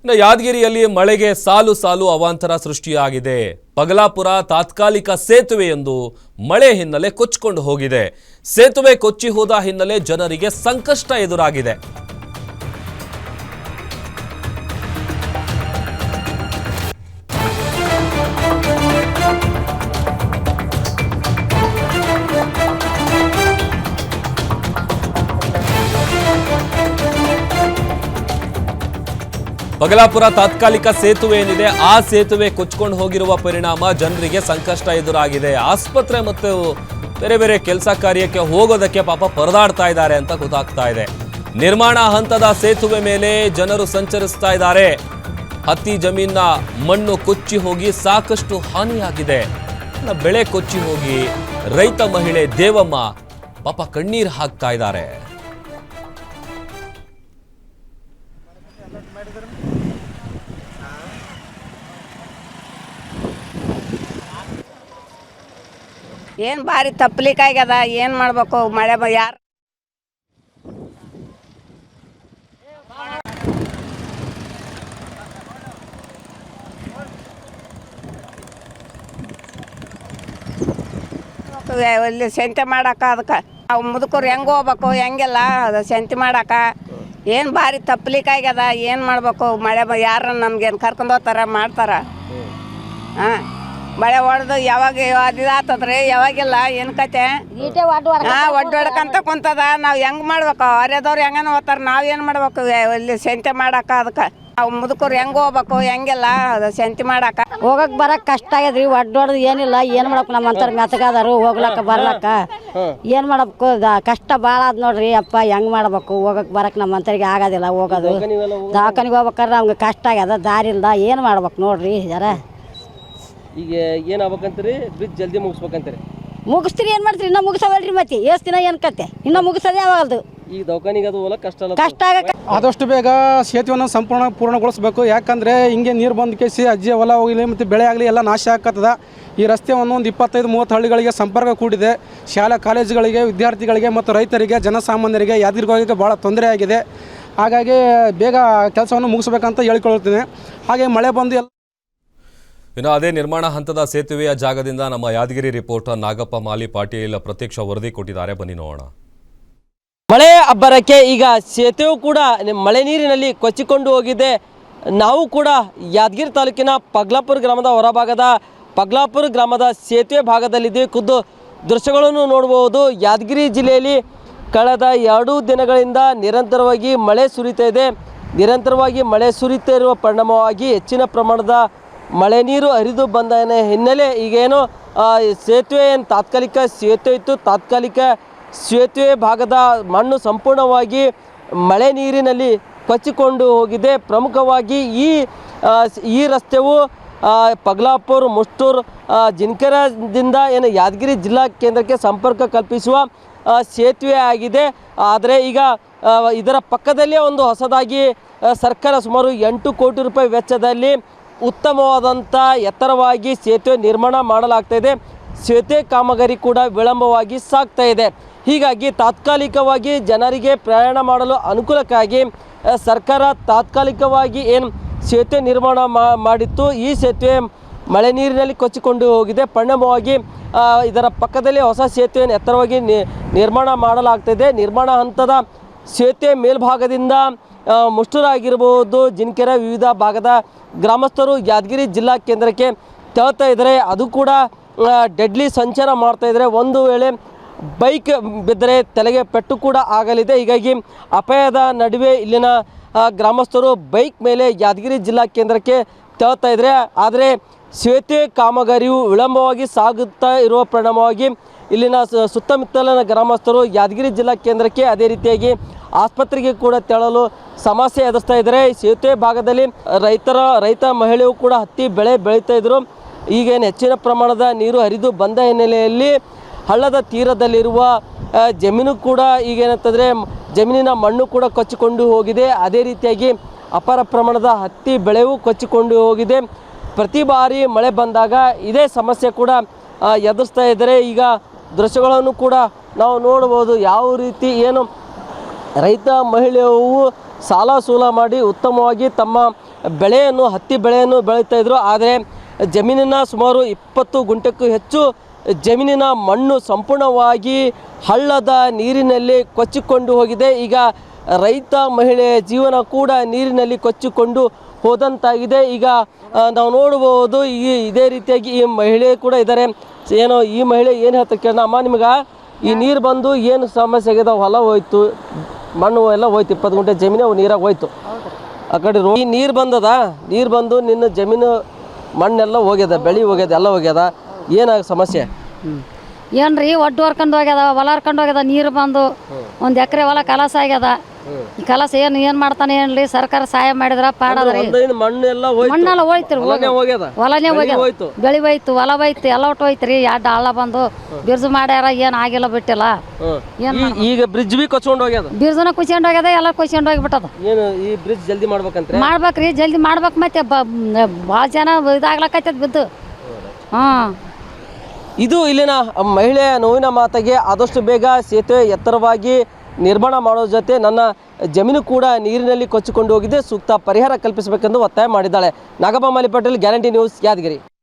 ಇನ್ನು ಯಾದಗಿರಿಯಲ್ಲಿ ಮಳೆಗೆ ಸಾಲು ಸಾಲು ಅವಾಂತರ ಸೃಷ್ಟಿಯಾಗಿದೆ. ಪಗಲಾಪುರ ತಾತ್ಕಾಲಿಕ ಸೇತುವೆಯೊಂದು ಮಳೆ ಹಿನ್ನೆಲೆ ಕೊಚ್ಚಿಕೊಂಡು ಹೋಗಿದೆ. ಸೇತುವೆ ಕೊಚ್ಚಿ ಹೋದ ಹಿನ್ನೆಲೆ ಜನರಿಗೆ ಸಂಕಷ್ಟ ಎದುರಾಗಿದೆ. ಪಗಲಾಪುರ ತಾತ್ಕಾಲಿಕ ಸೇತುವೆ ಏನಿದೆ ಆ ಸೇತುವೆ ಕೊಚ್ಚಿಕೊಂಡು ಹೋಗಿರುವ ಪರಿಣಾಮ ಜನರಿಗೆ ಸಂಕಷ್ಟ ಎದುರಾಗಿದೆ. ಆಸ್ಪತ್ರೆ ಮತ್ತು ಬೇರೆ ಬೇರೆ ಕೆಲಸ ಕಾರ್ಯಕ್ಕೆ ಹೋಗೋದಕ್ಕೆ ಪಾಪ ಪರದಾಡ್ತಾ ಇದ್ದಾರೆ ಅಂತ ಗೊತ್ತಾಗ್ತಾ ಇದೆ. ನಿರ್ಮಾಣ ಹಂತದ ಸೇತುವೆ ಮೇಲೆ ಜನರು ಸಂಚರಿಸ್ತಾ ಇದ್ದಾರೆ. ಹತ್ತಿ ಜಮೀನಿನ ಮಣ್ಣು ಕೊಚ್ಚಿ ಹೋಗಿ ಸಾಕಷ್ಟು ಹಾನಿಯಾಗಿದೆ. ಬೆಳೆ ಕೊಚ್ಚಿ ಹೋಗಿ ರೈತ ಮಹಿಳೆ ದೇವಮ್ಮ ಪಾಪ ಕಣ್ಣೀರು ಹಾಕ್ತಾ ಇದ್ದಾರೆ. ಏನು ಭಾರಿ ತಪ್ಪಲಿಕ್ಕಾಗ್ಯದ, ಏನು ಮಾಡಬೇಕು? ಮಳೆ ಯಾರು ಇಲ್ಲಿ ಸಂತೆ ಮಾಡಕ್ಕೆ ಅದಕ್ಕೆ ನಾವು ಮುದುಕರು ಹೆಂಗೆ ಹೋಗ್ಬೇಕು, ಹೆಂಗೆಲ್ಲ ಅದು ಸಂತೆ ಮಾಡಕ್ಕೆ ಏನು ಭಾರಿ ತಪ್ಪಲಿಕ್ಕಾಗ್ಯದ. ಏನು ಮಾಡಬೇಕು? ಮಳೆ ಯಾರು ನಮ್ಗೇನು ಕರ್ಕೊಂಡು ಹೋಗ್ತಾರ ಮಾಡ್ತಾರ? ಹಾಂ, ಮಳೆ ಹೊಡೆದು ಯಾವಾಗ ಇದಾತದ್ರಿ, ಯಾವಾಗಿಲ್ಲ ಏನು ಕತೆ? ಒಡ್ಡೊಡ್ಕಂತ ಕುಂತದ. ನಾವು ಹೆಂಗೆ ಮಾಡ್ಬೇಕು? ಅರೆದವ್ರು ಹೆಂಗನ ಹೋಗ್ತಾರ, ನಾವು ಏನು ಮಾಡ್ಬೇಕು? ಇಲ್ಲಿ ಸಂತೆ ಮಾಡಕ್ಕೆ ಅದಕ್ಕೆ ನಾವು ಮುದುಕರು ಹೆಂಗೆ ಹೋಗ್ಬೇಕು, ಹೆಂಗೆಲ್ಲ ಅದು ಸಂತೆ ಮಾಡಕ್ಕೆ ಹೋಗಕ್ಕೆ ಬರಕ್ಕೆ ಕಷ್ಟ ಆಗ್ಯದ್ರಿ. ಒಡ್ಡೊಡ್ದು ಏನಿಲ್ಲ, ಏನು ಮಾಡ್ಬೇಕು? ನಮ್ಮಂತರ ಮೆತ್ತಗಾದರು ಹೋಗ್ಲಕ್ಕ ಬರ್ಲಕ್ಕ ಏನು ಮಾಡ್ಬೇಕು? ಕಷ್ಟ ಭಾಳ ಅದ ನೋಡ್ರಿ ಅಪ್ಪ. ಹೆಂಗೆ ಮಾಡ್ಬೇಕು? ಹೋಗಕ್ಕೆ ಬರಕ್ಕೆ ನಮ್ಮಂತರಿಗೆ ಆಗೋದಿಲ್ಲ. ಹೋಗೋದು ದವಾಖಾನಿಗೆ ಹೋಗ್ಬೇಕಾದ್ರೆ ನಮ್ಗೆ ಕಷ್ಟ ಆಗ್ಯದ, ದಾರಿ ಇಲ್ದ. ಏನು ಮಾಡ್ಬೇಕು ನೋಡ್ರಿ ಜರ? ಈಗ ಏನು ಆಗ್ಬೇಕಂತೀರಿ? ಬ್ರಿಡ್ಜ್ ಜಲ್ದಿ ಮುಗಿಸ್ಬೇಕಂತೀರಿ? ಮುಗಿಸ್ತೀರಿ, ಏನು ಮಾಡ್ತೀರಿ? ಇನ್ನೂ ಮುಗಿಸವಲ್ರಿ ಮತ್ತೆ ಎಷ್ಟು ದಿನ ಏನು ಕತೆ? ಇನ್ನೂ ಮುಗಿಸೋದೇ ಯಾವಾಗಲ್ದು. ಈಗ ದವಾಖಾನಿಗೆ ಅದು ಹೋಗಕ್ಕೆ ಕಷ್ಟ ಆಗಕ್ಕೆ ಆದಷ್ಟು ಬೇಗ ಸೇತುವೆಯನ್ನು ಪೂರ್ಣಗೊಳಿಸಬೇಕು. ಯಾಕಂದರೆ ಹಿಂಗೆ ನೀರು ಬಂದು ಕೇಸಿ ಅಜ್ಜಿ ಹೊಲ ಹೋಗಲಿ ಮತ್ತು ಬೆಳೆ ಆಗಲಿ ಎಲ್ಲ ನಾಶ ಆಗ್ತದ. ಈ ರಸ್ತೆಯನ್ನು ಒಂದು 25-30 ಹಳ್ಳಿಗಳಿಗೆ ಸಂಪರ್ಕ ಕೂಡಿದೆ. ಶಾಲಾ ಕಾಲೇಜುಗಳಿಗೆ, ವಿದ್ಯಾರ್ಥಿಗಳಿಗೆ ಮತ್ತು ರೈತರಿಗೆ, ಜನಸಾಮಾನ್ಯರಿಗೆ ಯಾದಗಿರಿಗೆ ಭಾಳ ತೊಂದರೆ ಆಗಿದೆ. ಹಾಗಾಗಿ ಬೇಗ ಕೆಲಸವನ್ನು ಮುಗಿಸ್ಬೇಕಂತ ಹೇಳಿಕೊಳ್ಳುತ್ತೇನೆ. ಹಾಗೆ ಮಳೆ ಬಂದು ಇನ್ನು ಅದೇ ನಿರ್ಮಾಣ ಹಂತದ ಸೇತುವೆಯ ಜಾಗದಿಂದ ನಮ್ಮ ಯಾದಗಿರಿ ರಿಪೋರ್ಟರ್ ನಾಗಪ್ಪ ಮಾಲಿ ಪಾಟೀಲ್ ಪ್ರತ್ಯಕ್ಷ ವರದಿ ಕೊಟ್ಟಿದ್ದಾರೆ. ಬನ್ನಿ ನೋಡೋಣ. ಮಳೆ ಅಬ್ಬರಕ್ಕೆ ಈಗ ಸೇತುವೆ ಕೂಡ ಮಳೆ ನೀರಿನಲ್ಲಿ ಕೊಚ್ಚಿಕೊಂಡು ಹೋಗಿದೆ. ನಾವು ಕೂಡ ಯಾದಗಿರಿ ತಾಲೂಕಿನ ಪಗ್ಲಾಪುರ ಗ್ರಾಮದ ಹೊರಭಾಗದ ಪಗ್ಲಾಪುರ ಗ್ರಾಮದ ಸೇತುವೆ ಭಾಗದಲ್ಲಿದೆ. ಖುದ್ದು ದೃಶ್ಯಗಳನ್ನು ನೋಡಬಹುದು. ಯಾದಗಿರಿ ಜಿಲ್ಲೆಯಲ್ಲಿ ಕಳೆದ 2 ದಿನಗಳಿಂದ ನಿರಂತರವಾಗಿ ಮಳೆ ಸುರಿತಾ ಇದೆ. ನಿರಂತರವಾಗಿ ಮಳೆ ಸುರಿತಾ ಇರುವ ಪರಿಣಾಮವಾಗಿ ಹೆಚ್ಚಿನ ಪ್ರಮಾಣದ ಮಳೆ ನೀರು ಹರಿದು ಬಂದ ಹಿನ್ನೆಲೆ ಈಗೇನು ಸೇತುವೆ ಏನು ತಾತ್ಕಾಲಿಕ ಸೇತುವೆ ಇತ್ತು, ತಾತ್ಕಾಲಿಕ ಸೇತುವೆ ಭಾಗದ ಮಣ್ಣು ಸಂಪೂರ್ಣವಾಗಿ ಮಳೆ ನೀರಿನಲ್ಲಿ ಕೊಚ್ಚಿಕೊಂಡು ಹೋಗಿದೆ. ಪ್ರಮುಖವಾಗಿ ಈ ರಸ್ತೆಯು ಪಗ್ಲಾಪುರ, ಮುಷ್ಟೂರು, ಜಿನ್ಕೆರದಿಂದ ಏನು ಯಾದಗಿರಿ ಜಿಲ್ಲಾ ಕೇಂದ್ರಕ್ಕೆ ಸಂಪರ್ಕ ಕಲ್ಪಿಸುವ ಸೇತುವೆ ಆಗಿದೆ. ಆದರೆ ಈಗ ಇದರ ಪಕ್ಕದಲ್ಲೇ ಒಂದು ಹೊಸದಾಗಿ ಸರ್ಕಾರ ಸುಮಾರು 8 ಕೋಟಿ ರೂಪಾಯಿ ವೆಚ್ಚದಲ್ಲಿ ಉತ್ತಮವಾದಂಥ ಎತ್ತರವಾಗಿ ಸೇತುವೆ ನಿರ್ಮಾಣ ಮಾಡಲಾಗ್ತಾಯಿದೆ. ಸೇತುವೆ ಕಾಮಗಾರಿ ಕೂಡ ವಿಳಂಬವಾಗಿ ಸಾಗ್ತಾ ಇದೆ. ಹೀಗಾಗಿ ತಾತ್ಕಾಲಿಕವಾಗಿ ಜನರಿಗೆ ಪ್ರಯಾಣ ಮಾಡಲು ಅನುಕೂಲಕ್ಕಾಗಿ ಸರ್ಕಾರ ತಾತ್ಕಾಲಿಕವಾಗಿ ಏನು ಸೇತುವೆ ನಿರ್ಮಾಣ ಮಾಡಿತ್ತು, ಈ ಸೇತುವೆ ಮಳೆ ನೀರಿನಲ್ಲಿ ಕೊಚ್ಚಿಕೊಂಡು ಹೋಗಿದೆ. ಪರಿಣಾಮವಾಗಿ ಇದರ ಪಕ್ಕದಲ್ಲಿ ಹೊಸ ಸೇತುವೆಯನ್ನು ಎತ್ತರವಾಗಿ ನಿರ್ಮಾಣ ಮಾಡಲಾಗ್ತಾಯಿದೆ. ನಿರ್ಮಾಣ ಹಂತದ ಸೇತುವೆ ಮೇಲ್ಭಾಗದಿಂದ ಮುಷ್ಟೂರಾಗಿರ್ಬೋದು, ಜಿನ್ಕೆರೆ ವಿವಿಧ ಭಾಗದ ಗ್ರಾಮಸ್ಥರು ಯಾದಗಿರಿ ಜಿಲ್ಲಾ ಕೇಂದ್ರಕ್ಕೆ ತೆರಳ್ತಾ ಇದ್ದಾರೆ. ಅದು ಕೂಡ ಡೆಡ್ಲಿ ಸಂಚಾರ ಮಾಡ್ತಾಯಿದ್ದಾರೆ. ಒಂದು ವೇಳೆ ಬೈಕ್ ಬಿದ್ದರೆ ತಲೆಗೆ ಪೆಟ್ಟು ಕೂಡ ಆಗಲಿದೆ. ಹೀಗಾಗಿ ಅಪಾಯದ ನಡುವೆ ಇಲ್ಲಿನ ಗ್ರಾಮಸ್ಥರು ಬೈಕ್ ಮೇಲೆ ಯಾದಗಿರಿ ಜಿಲ್ಲಾ ಕೇಂದ್ರಕ್ಕೆ ತೆರಳ್ತಾ ಇದ್ದಾರೆ. ಆದರೆ ಸೇತುವೆ ಕಾಮಗಾರಿಯು ವಿಳಂಬವಾಗಿ ಸಾಗುತ್ತಾ ಇರುವ ಪರಿಣಾಮವಾಗಿ ಇಲ್ಲಿನ ಸುತ್ತಮುತ್ತಲಿನ ಗ್ರಾಮಸ್ಥರು ಯಾದಗಿರಿ ಜಿಲ್ಲಾ ಕೇಂದ್ರಕ್ಕೆ, ಅದೇ ರೀತಿಯಾಗಿ ಆಸ್ಪತ್ರೆಗೆ ಕೂಡ ತೆರಳಲು ಸಮಸ್ಯೆ ಎದುರಿಸ್ತಾ ಇದ್ದಾರೆ. ಸೇತುವೆ ಭಾಗದಲ್ಲಿ ರೈತ ಮಹಿಳೆಯು ಕೂಡ ಹತ್ತಿ ಬೆಳೆ ಬೆಳೀತಾ ಇದ್ದರು. ಈಗೇನು ಹೆಚ್ಚಿನ ಪ್ರಮಾಣದ ನೀರು ಹರಿದು ಬಂದ ಹಿನ್ನೆಲೆಯಲ್ಲಿ ಹಳ್ಳದ ತೀರದಲ್ಲಿರುವ ಜಮೀನು ಕೂಡ ಈಗೇನಂತಂದರೆ ಜಮೀನಿನ ಮಣ್ಣು ಕೂಡ ಕೊಚ್ಚಿಕೊಂಡು ಹೋಗಿದೆ. ಅದೇ ರೀತಿಯಾಗಿ ಅಪಾರ ಪ್ರಮಾಣದ ಹತ್ತಿ ಬೆಳೆಯೂ ಕೊಚ್ಚಿಕೊಂಡು ಹೋಗಿದೆ. ಪ್ರತಿ ಬಾರಿ ಮಳೆ ಬಂದಾಗ ಇದೇ ಸಮಸ್ಯೆ ಕೂಡ ಎದುರಿಸ್ತಾ ಇದ್ದಾರೆ. ಈಗ ದೃಶ್ಯಗಳನ್ನು ಕೂಡ ನಾವು ನೋಡಬಹುದು. ಯಾವ ರೀತಿ ಏನು ರೈತ ಮಹಿಳೆಯರು ಸಾಲ ಸೂಲ ಮಾಡಿ ಉತ್ತಮವಾಗಿ ತಮ್ಮ ಬೆಳೆಯನ್ನು ಹತ್ತಿ ಬೆಳೆಯನ್ನು ಬೆಳೀತಾ ಇದ್ರು. ಆದರೆ ಜಮೀನಿನ ಸುಮಾರು 20 ಗುಂಟೆಕ್ಕೂ ಹೆಚ್ಚು ಜಮೀನಿನ ಮಣ್ಣು ಸಂಪೂರ್ಣವಾಗಿ ಹಳ್ಳದ ನೀರಿನಲ್ಲಿ ಕೊಚ್ಚಿಕೊಂಡು ಹೋಗಿದೆ. ಈಗ ರೈತ ಮಹಿಳೆಯ ಜೀವನ ಕೂಡ ನೀರಿನಲ್ಲಿ ಕೊಚ್ಚಿಕೊಂಡು ಹೋದಂತಾಗಿದೆ. ಈಗ ನಾವು ನೋಡ್ಬೋದು ಇದೇ ರೀತಿಯಾಗಿ ಈ ಮಹಿಳೆ ಕೂಡ ಇದ್ದಾರೆ. ಏನೋ ಈ ಮಹಿಳೆ ಏನು ಹೇಳ್ತಾರೆ ಕೇಳೋಣ. ಅಮ್ಮ, ನಿಮ್ಗೆ ಈ ನೀರು ಬಂದು ಏನು ಸಮಸ್ಯೆ ಆಗಿದೆ? ಹೊಲ ಹೋಯ್ತು, ಮಣ್ಣು ಎಲ್ಲ ಹೋಯ್ತು, 20 ಗುಂಟೆ ಜಮೀನು ಅವು ನೀರಾಗ ಹೋಯ್ತು. ಆ ಕಡೆ ಈ ನೀರು ಬಂದದ, ನೀರು ಬಂದು ನಿನ್ನ ಜಮೀನು ಮಣ್ಣೆಲ್ಲ ಹೋಗ್ಯದ, ಬೆಳೆ ಹೋಗ್ಯದ, ಎಲ್ಲ ಹೋಗ್ಯದ. ಏನಾಗ ಸಮಸ್ಯೆ? ಏನ್ರಿ ಒಡ್ಡು ಹರ್ಕೊಂಡು ಹೋಗ್ಯದ, ಹೊಲ ಹರ್ಕೊಂಡು ಹೋಗ್ಯದ, ನೀರು ಬಂದು 1 ಎಕರೆ ಹೊಲ ಕಲಸ ಆಗ್ಯದ. ಈ ಕಲಸ ಏನು ಮಾಡ್ತಾನೆ ಏನ್ರಿ, ಸರ್ಕಾರ ಸಹಾಯ ಮಾಡಿದ್ರ ಪಾಡದ್ರಿ. ಮಣ್ಣೆಲ್ಲ ಮಣ್ಣೆಲ್ಲ ಹೋಯ್ತಿರಿ, ಹೋಗ್ಯದ, ಹೊಲನೇ ಹೋಗ್ಯದ, ಬೆಳಿ ಹೋಯ್ತು, ಹೊಲ ಹೋಯ್ತು, ಎಲ್ಲ ಒಟ್ಟು ಹೋಯ್ತ್ರಿ. 2 ಹಳ್ಳ ಬಂದು ಬಿರ್ಜು ಮಾಡ್ಯಾರ, ಏನು ಆಗಿಲ್ಲ ಬಿಟ್ಟಿಲ್ಲ. ಈಗ ಬ್ರಿಡ್ಜ್ ಬಿ ಕೊಚ್ಕೊಂಡು ಹೋಗ್ಯದ, ಬಿರ್ಜುನ ಕುಚ್ಕೊಂಡು ಹೋಗ್ಯದ, ಎಲ್ಲ ಕುಚ್ಕೊಂಡು ಹೋಗ್ಬಿಟ್ಟದ. ಏನು ಈ ಬ್ರಿಡ್ಜ್ ಜಲ್ದಿ ಮಾಡ್ಬೇಕಂತ ಮಾಡ್ಬೇಕ್ರಿ, ಜಲ್ದಿ ಮಾಡ್ಬೇಕು. ಮತ್ತೆ ಭಾಳ ಜನ ಇದಾಗ್ಲಕತ್ತದ ಬಿದ್ದು. ಇದು ಇಲ್ಲಿನ ಮಹಿಳೆಯ ನೋವಿನ ಮಾತಿಗೆ ಆದಷ್ಟು ಬೇಗ ಸೇತುವೆ ಎತ್ತರವಾಗಿ ನಿರ್ಮಾಣ ಮಾಡೋ ಜೊತೆ ನನ್ನ ಜಮೀನು ಕೂಡ ನೀರಿನಲ್ಲಿ ಕೊಚ್ಚಿಕೊಂಡು ಹೋಗಿದೆ, ಸೂಕ್ತ ಪರಿಹಾರ ಕಲ್ಪಿಸಬೇಕೆಂದು ಒತ್ತಾಯ ಮಾಡಿದ್ದಾಳೆ. ನಾಗಪ್ಪ ಮಾಲಿ ಪಟೇಲ್, ಗ್ಯಾರಂಟಿ ನ್ಯೂಸ್, ಯಾದಗಿರಿ.